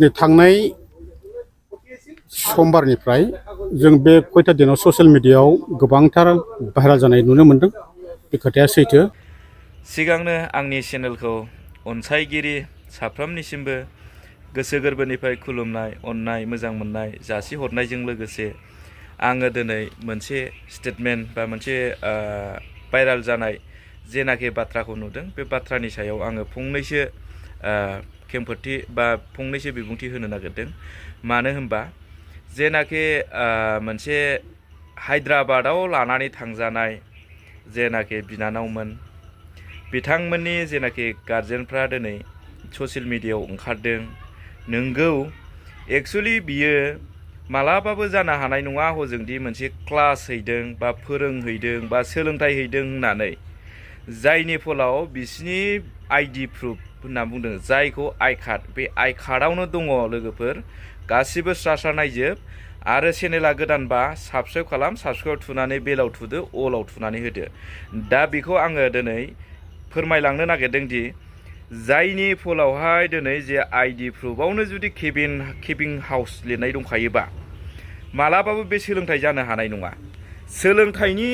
थांनाय समबारनिफ्राय जों बे खयथा दिनाव ससियेल मिडियायाव गोबांथार भाइराल जानाय नुनो मोनदों। बे खोथाया सैथो। सिगांनो आंनि चेनेलखौ अनसायगिरि साफ्रोमनिसिमबो गोसो गोरबोनिफ्राय खुलुमनाय, अननाय, मोजां मोननाय जासिहरनायजों लोगोसे आङो दिनै मोनसे स्टेटमेन्ट बा मोनसे भाइराल जानाय जेनाखि बाथ्राखौ नुदों बे बाथ्रानि सायाव आङो फंनैसो खेंफोरथि बा फंनैसो बिबुंथि होनो नागिरदों। मानो होनबा जेनाखि मोनसे हायद्राबादाव लानानै थांजानाय जेनाखि बिनानावमोन बिथांमोननि जेनाखि गार्जेनफ्रा दिनै ससियेल मिडियायाव ओंखारदों। नोंगौ एक्सुअलि बियो मालाबाबो जानो हानाय नङा हजोंदि मोनसे क्लास हैदों बा फोरोंहैदों बा सोलोंथाइ हैदों होननानै, जायनि फलाव बिसिनि आइडि प्रुफ होनना बुंदों जायखौ आइ कार्ड, बे आइ कार्डआवनो दङ लोगोफोर गासिबो स्रा नायजोब। आरो चेनेला गोदानबा साबस्क्राइब खालाम, साबस्क्राइब थुनानै बेलाव थुदो, अलाव थुनानै होदो। दा बेखौ आङो दिनै फोरमायलांनो नागिरदों दि जायनि फलावहाय दिनै जे आइडि प्रुफआवनो जुदि केबिन हाउस लिरनाय दंखायोबा मालाबाबो बे सोलोंथाइ जानो हानाय नङा। सोलोंथाइनि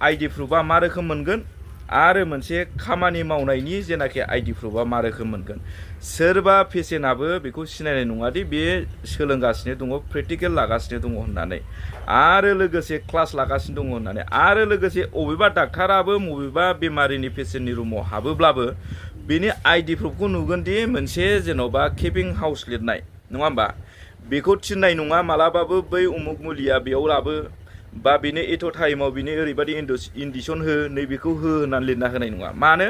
आइडि प्रुफआ मा रोखोम मोनगोन आरो मोनसे खामानि मावनायनि जेनाखि आइडि प्रुफआ मा रोखोम मोनगोन। सोरबा पेसेन्टआबो बेखौ सिनायनाय नङादि बे सोलोंगासिनो दङ, प्रेक्टिकेल लागासिनो दङ होननानै, आरो लोगोसे क्लास लागासिनो दङ होननानै, आरो लोगोसे अबेबा डाक्टाराबो बबेबा बेमारिनि पेसेन्टनि रुमाव हाबोब्लाबो बेनि आइडि प्रुफखौ नुगोनदि मोनसे जेन'बा केबिन हाउस लिरनाय, नङा होमबा? बेखौ थिननाय नङा मालाबाबो बै उमुक मुलिया बेयाव लाबो बा बेनो एथ' टाइमाव बेनो ओरैबायदि इन्डिसन हो, नैबेखौ हो होननानै लिरना होनाय नङा। मानो?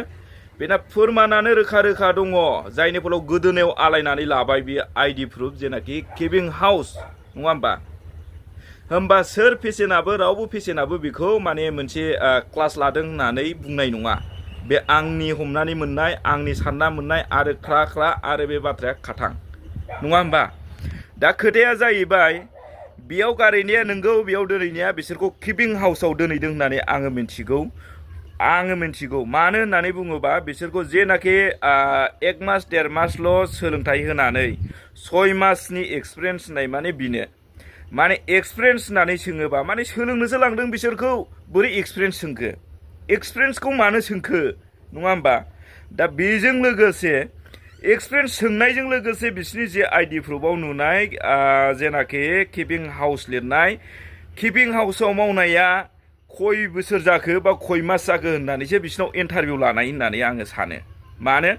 बेना फोरमानानो रोखा रोखा दङ, जायनि फलाव गोदोनायाव आलायनानै लाबाय बे आइडि प्रुफ जेनाखि केबिन हाउस, नङा होमबा? होमबा सोर पेसेन्टआबो रावबो पेसेन्टआबो बेखौ माने मोनसे क्लास लादों होननानै बुंनाय नङा। बे आंनि हमनानै मोननाय, आंनि सानना मोननाय आरो ख्रा आरो बे बाथ्राया खाथां, नङा होमबा? दा खोथाया जाहैबाय बेयाव गारैनाया नोंगौ, बेयाव दोनैनाया बिसोरखौ केबिन हाउसाव दोनैदों होननानै आङो मिन्थिगौ। मानो होननानै बुङोबा बिसोरखौ जेनाखि 1 मास 1.5 मासल' सोलोंथाइ होनानै 6 मासनि एक्सपिरियेन्स होननाय माने बिनो माने एक्सपिरियेन्स होननानै सोङोबा माने सोलोंनोसो लांदों बिसोरखौ, बोरै एक्सपिरियेन्स सोंखो? एक्सपिरियेन्सखौ मानो सोंखो, नङा होमबा? दा बेजों लोगोसे एक्सपिरियेन्स सोंनायजों लोगोसे बिसोरनि जे आइडि प्रुफआव नुनाय जेनाखि केबिन हाउस लिरनाय, केबिन हाउसाव मावनाया खय बोसोर जाखो बा खय मास जाखो होननानैसो बिसोरनाव इन्टारभिउ लानाय होननानै आङो सानो। मानो?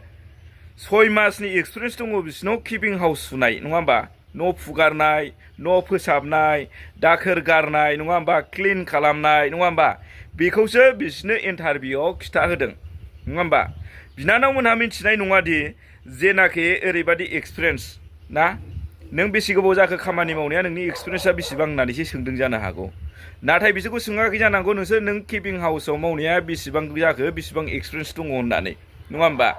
6 मासनि एक्सपिरियेन्स दङ बिसोरनाव केबिन हाउस सुनाय, नङा होमबा? न' फुगारनाय, न' फोसाबनाय, दाखोर गारनाय, नङा होमबा? क्लिन खालामनाय, नङा होमबा? बेखौसो बिसोरनो इन्टारभिउआव खिथाहोदों, नङा होमबा? बिनानावमोनहा मिथिनाय नङादि जेनाखि ओरैबादि एक्सपिरियेन्स ना, नों बेसे गोबाव जाखो खामानि मावनाया, नोंनि एक्सपिरियेन्सआ बेसेबां होननानैसो सोंदों जानो हागौ। नाथाय बिसोरखौ सोङाखै जानांगौ नोंसोर नों केबिन हाउसाव मावनाया बेसेबां जाखो, बेसेबां एक्सपिरियेन्स दङ होननानै, नङा होमबा?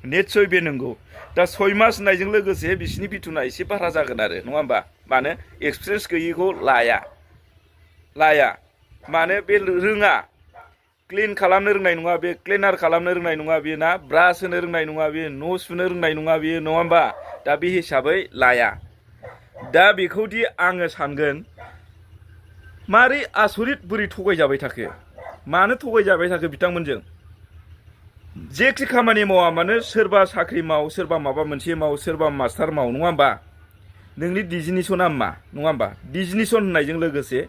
निस्सय बे नंगौ। दा 6 मास होननायजों लोगोसे बिसिनि बिथुना एसे बारा जागोन आरो, नङा होमबा? मानो? एक्सपिरियेन्स गैयिखौ लाया। मानो? बे रोङा, क्लिन खालामनो रोंनाय नङा, बे क्लिनार खालामनो रोंनाय नङा, बे ना ब्रास होनो रोंनाय नङा, बे न' सुनो रोंनाय नङा, बे, नङा होमबा? दा बे हिसाबै लाया। दा बेखौदि आङो सानगोन मारै आसरित बोरै थगायजाबाय थाखो, मानो थगायजाबाय थाखो बिथांमोनजों? जेखि खामानि मावा मानो, सोरबा साख्रि माव, सोरबा माबा मोनसे माव, सोरबा मास्टार माव, नङा होमबा? नोंनि डिजिनिसना नङा होमबा? डिजिनिसन होननायजों लोगोसे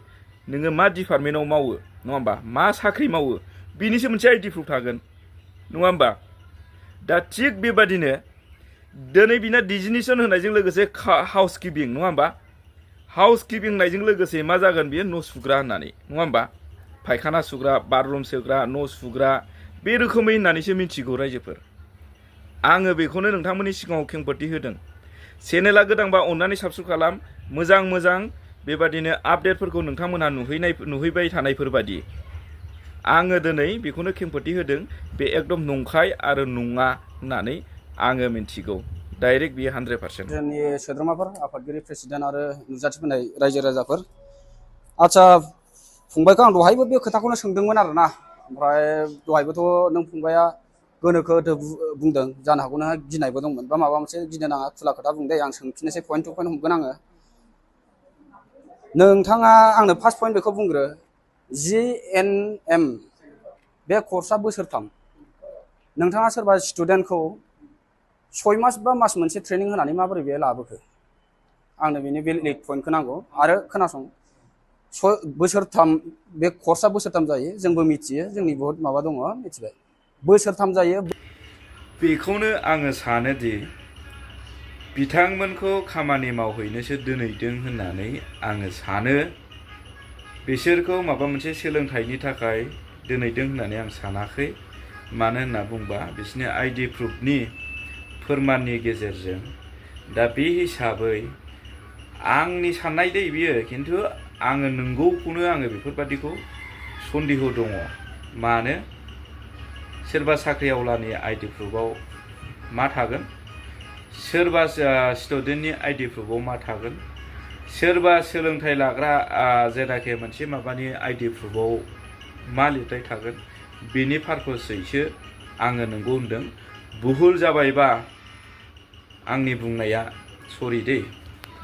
नोङो मा डिपार्टमेन्टआव मावो, नङा होमबा? मा साख्रि मावो, बिनिसो मोनसे आइडि प्रुफ थागोन, नङा होमबा? दा थिग बेबादिनो दिनै बिना डिजिनिसन होनायजों लोगोसे हाउस किपिं, नङा होमबा? हाउस किपिं होननायजों लोगोसे मा जागोन बेयो? न' सुग्रा होननानै, नङा होमबा? फायखाना सुग्रा, बाथरुम सुग्रा, न' सुग्रा, बे रोखोमै होननानैसो मिथिगौ रायजोफोर। आङो बेखौनो नोंथांमोननि सिगाङाव खेंफोरथि होदों। चेनेला गोदानबा अननानै साबस्क्राइब खालाम, मोजां बेबादिनो आपडेटफोरखौ नोंथांमोनहा नुहैबाय थानायफोरबादि। आङो दिनै बेखौनो खेंफोरथि होदों, बे एकदम नंखाय आरो नङा होननानै आङो मिन्थिगौ। डाइरेक्ट बियो 100%। जोंनि सोद्रोमाफोर, आफादगिरि, प्रेसिडेन्ट आरो नुजाथिफैनाय रायजो राजाफोर, आदसा फंबायखौ आं दहायबो बे खोथाखौनो सोंदोंमोन आरोना। ओमफ्राय दहायबोथ' नों फंबाया गोनोखो बुंदों जानो हागौ नोंहा गिनायबो दंमोन बा माबा मोनसे गिनो नाङा खुला खोथा बुंदे आं सोंफिननोसै पइन्ट टु पइन्ट हमगोन आङो नोंथाङा आंनो फार्स्ट पइन्ट बेखौ बुंग्रो GNM बे कर्सआ बोसोरथाम नोंथाङा सोरबा स्टुडेन्टखौ 6 मास बा मास मोनसे ट्रेनिं होनानै माबोरै बे लाबोखो आंनो बेनि भेलिड पइन्टखौ नांगौ आरो खोनासं बोसोरथाम बे कर्सआ बोसोरथाम जायो जोंबो मिथियो जोंनि बहुत माबा दङ मिथिबाय बोसोरथाम जायो बेखौनो आङो सानोदि बिथांमोनखौ खामानि मावहैनोसो दोनहैदों होननानै आङो सानो बिसोरखौ माबा मोनसे सोलोंथाइनि थाखाय दोनहैदों होननानै आं सानाखै मानो होनना बुंबा बिसोरनि आइडि प्रुफनि फोरमाननि गेजेरजों दा बे हिसाबै आंनि साननाय दै बियो खिन्थु आङो नंगौखौनो आङो बेफोरबादिखौ सन्देह दङ मानो सोरबा साख्रिआवलानि आइडि प्रुफआव मा थागोन सोरबा स्टुडेन्टनि आइडि प्रुफआव मा थागोन सोरबा सोलोंथाइ लाग्रा जेनाखि मोनसे माबानि आइडि प्रुफआव मा लिरनाय थागोन बेनि पारपसैसो आङो नंगौ होनदों भुल जाबायबा आंनि बुंनाया सरि दै